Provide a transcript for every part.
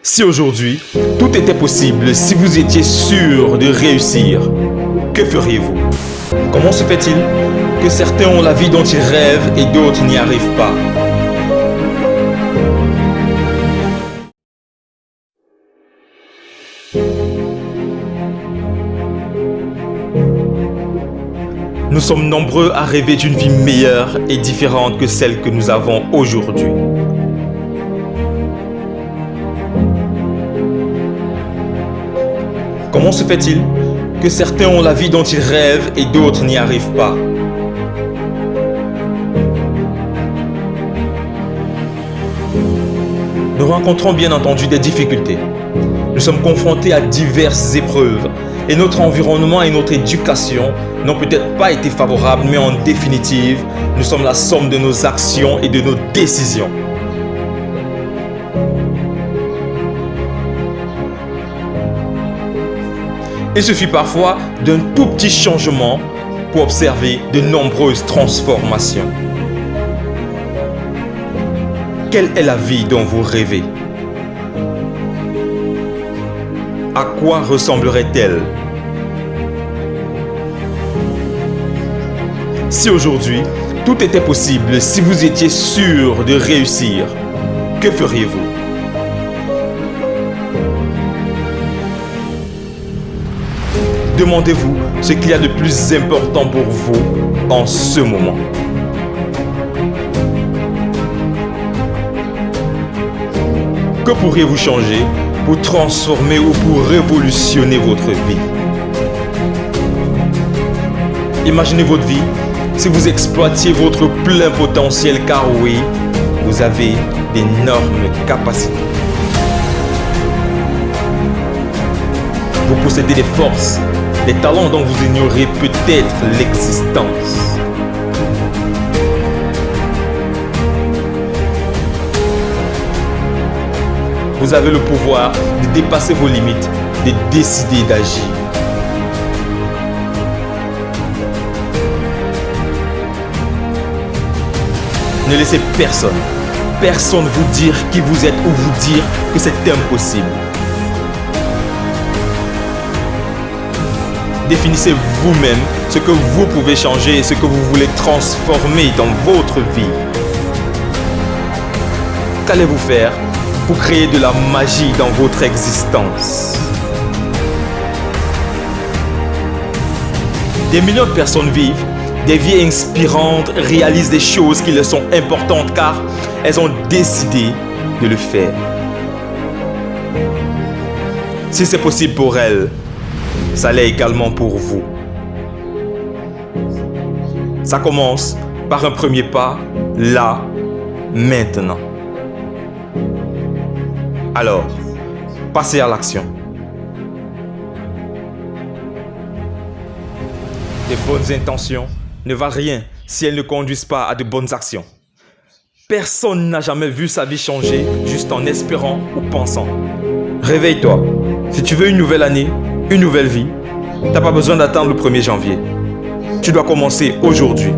Si aujourd'hui, tout était possible, si vous étiez sûr de réussir, que feriez-vous? Comment se fait-il que certains ont la vie dont ils rêvent et d'autres n'y arrivent pas? Nous sommes nombreux à rêver d'une vie meilleure et différente que celle que nous avons aujourd'hui. Comment se fait-il que certains ont la vie dont ils rêvent et d'autres n'y arrivent pas? Nous rencontrons bien entendu des difficultés. Nous sommes confrontés à diverses épreuves et notre environnement et notre éducation n'ont peut-être pas été favorables, mais en définitive, nous sommes la somme de nos actions et de nos décisions. Il suffit parfois d'un tout petit changement pour observer de nombreuses transformations. Quelle est la vie dont vous rêvez? À quoi ressemblerait-elle? Si aujourd'hui, tout était possible, si vous étiez sûr de réussir, que feriez-vous? Demandez-vous ce qu'il y a de plus important pour vous en ce moment. Que pourriez-vous changer pour transformer ou pour révolutionner votre vie? Imaginez votre vie si vous exploitiez votre plein potentiel, car oui, vous avez d'énormes capacités. Vous possédez des forces, des talents dont vous ignorez peut-être l'existence. Vous avez le pouvoir de dépasser vos limites, de décider d'agir. Ne laissez personne vous dire qui vous êtes ou vous dire que c'est impossible. Définissez vous-même ce que vous pouvez changer et ce que vous voulez transformer dans votre vie. Qu'allez-vous faire pour créer de la magie dans votre existence? Des millions de personnes vivent des vies inspirantes, réalisent des choses qui leur sont importantes car elles ont décidé de le faire. Si c'est possible pour elles, ça l'est également pour vous. Ça commence par un premier pas, là, maintenant. Alors, passez à l'action. De bonnes intentions ne valent rien si elles ne conduisent pas à de bonnes actions. Personne n'a jamais vu sa vie changer juste en espérant ou pensant. Réveille-toi. Si tu veux une nouvelle année, une nouvelle vie, tu n'as pas besoin d'attendre le 1er janvier. Tu dois commencer aujourd'hui.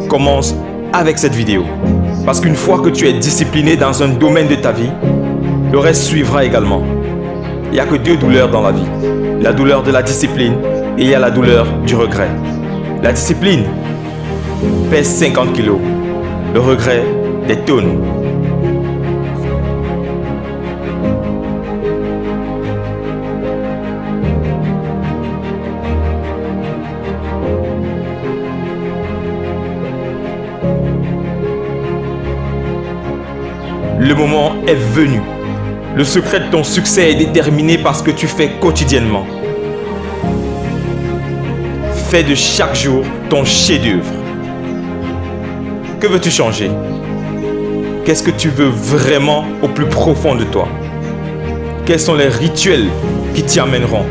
Commence avec cette vidéo. Parce qu'une fois que tu es discipliné dans un domaine de ta vie, le reste suivra également. Il n'y a que 2 douleurs dans la vie. La douleur de la discipline et il y a la douleur du regret. La discipline pèse 50 kilos. Le regret, des tonnes. Le moment est venu. Le secret de ton succès est déterminé par ce que tu fais quotidiennement. Fais de chaque jour ton chef-d'œuvre. Que veux-tu changer? Qu'est-ce que tu veux vraiment au plus profond de toi? Quels sont les rituels qui t'y amèneront?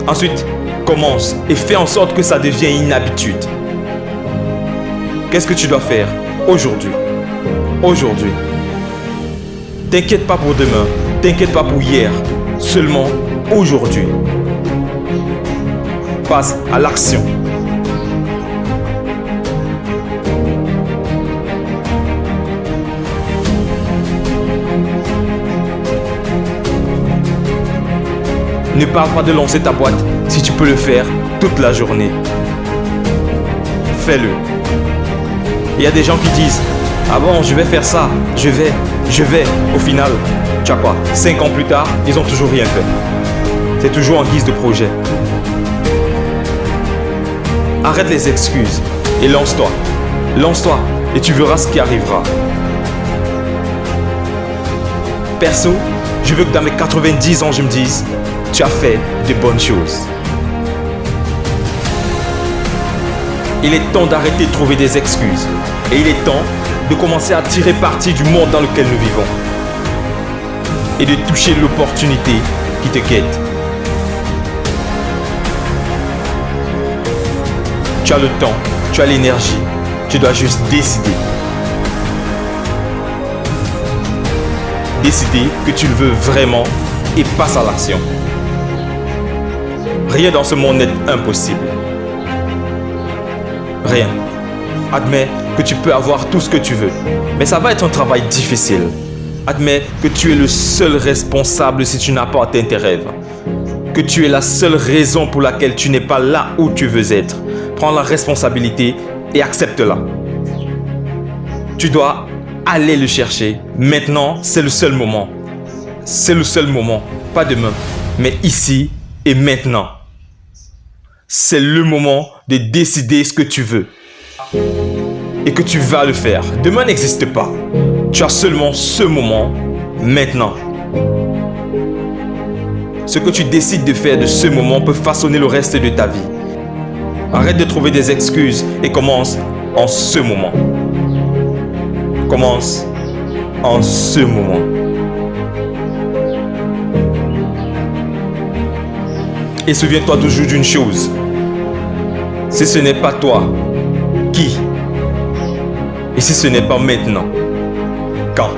Ensuite, commence et fais en sorte que ça devienne une habitude. Qu'est-ce que tu dois faire aujourd'hui? Aujourd'hui. T'inquiète pas pour demain, t'inquiète pas pour hier, seulement aujourd'hui. Passe à l'action. Ne parle pas de lancer ta boîte si tu peux le faire toute la journée. Fais-le. Il y a des gens qui disent « Ah bon, je vais faire ça, je vais. » Au final, tu as quoi? 5 ans plus tard, ils ont toujours rien fait. C'est toujours en guise de projet. Arrête les excuses et lance-toi. Lance-toi et tu verras ce qui arrivera. Perso, je veux que dans mes 90 ans, je me dise « Tu as fait de bonnes choses. » Il est temps d'arrêter de trouver des excuses. Et il est temps de commencer à tirer parti du monde dans lequel nous vivons. Et de toucher l'opportunité qui te guette. Tu as le temps, tu as l'énergie. Tu dois juste décider. Décider que tu le veux vraiment et passe à l'action. Rien dans ce monde n'est impossible. Rien. Admets que tu peux avoir tout ce que tu veux, mais ça va être un travail difficile. Admets que tu es le seul responsable si tu n'as pas atteint tes rêves. Que tu es la seule raison pour laquelle tu n'es pas là où tu veux être. Prends la responsabilité et accepte-la. Tu dois aller le chercher. Maintenant, c'est le seul moment. C'est le seul moment. Pas demain, mais ici et maintenant. C'est le moment de décider ce que tu veux. Et que tu vas le faire. Demain n'existe pas. Tu as seulement ce moment, maintenant. Ce que tu décides de faire de ce moment peut façonner le reste de ta vie. Arrête de trouver des excuses et commence en ce moment. Commence en ce moment. Et souviens-toi toujours d'une chose. Si ce n'est pas toi, qui? Et si ce n'est pas maintenant, quand?